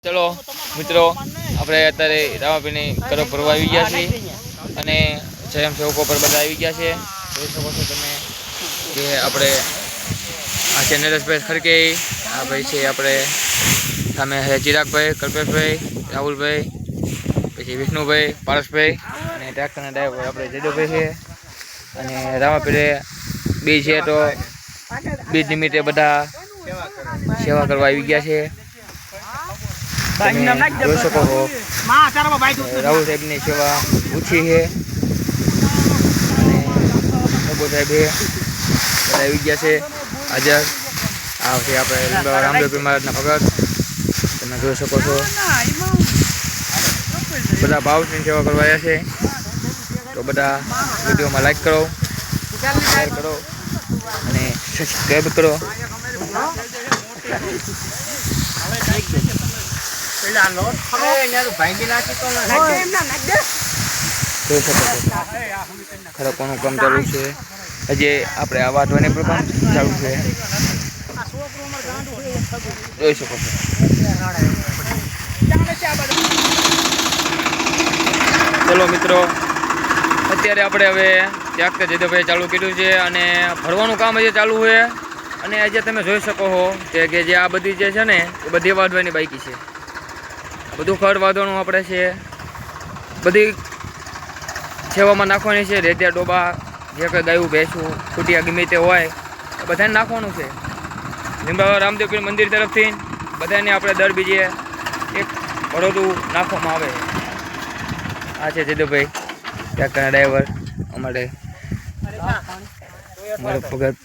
चलो मित्रों આપણે અત્યારે રામાપીરની કરો ભરવા આવી ગયા છીએ અને સ્વયંસેવકો પર બધા આવી ગયા છે। જોઈ શકો છો તમે કે આપણે આ છે નરેશભાઈ ખરકે, આ ભાઈ છે આપણે સામે છે ચિરાગભાઈ, કલ્પેશભાઈ, રાહુલભાઈ, પછી વિષ્ણુભાઈ, પારસભાઈ અને ટ્રેક્ટરના ડ્રાઈવર આપણે જયદેવભાઈ છે। અને રામાપીરે બીજ છે તો બીજ નિમિત્તે બધા સેવા કરવા આવી ગયા છે। જોઈ શકો છો રાહુલ સાહેબની સેવા ઓછી છે અને બાબુ સાહેબ બધા આવી ગયા છે હાજર। આ છે આપણે રામદેવ મહારાજના ભગત, તમે જોઈ શકો છો બધા ભાવની સેવા કરવા આવ્યા છે। તો બધા વિડીયોમાં લાઈક કરો, શેર કરો અને સબસ્ક્રાઈબ કરો। ખરકવાનું કામ ચાલુ છે, હજી આપણે આ વાટવાની પણ કામ ચાલુ છે, જોઈ શકો છો। ચલો મિત્રો, અત્યારે આપણે હવે ત્યાગ જયદેવભાઈ ચાલુ કર્યું છે અને ભરવાનું કામ હજી ચાલુ છે। અને આજે તમે જોઈ શકો છો કે જે આ બધી જે છે ને એ બધી વાઢવાની બાકી છે, બધું ખડ વાઢવાનું આપણે છે, બધી સેવામાં નાખવાની છે। રેતિયા ડોબા જે કંઈ ગાયું ભેંસું ખૂટિયા ગમે તે હોય એ બધાને નાખવાનું છે। લીંબાવા રામદેવપીર મંદિર તરફથી બધાને આપણે દર બીજે એક ભરોડું નાખવામાં આવે છે। આ છે જયદેવભાઈ ટ્રેક્ટરના ડ્રાઈવર, અમારે ભગત।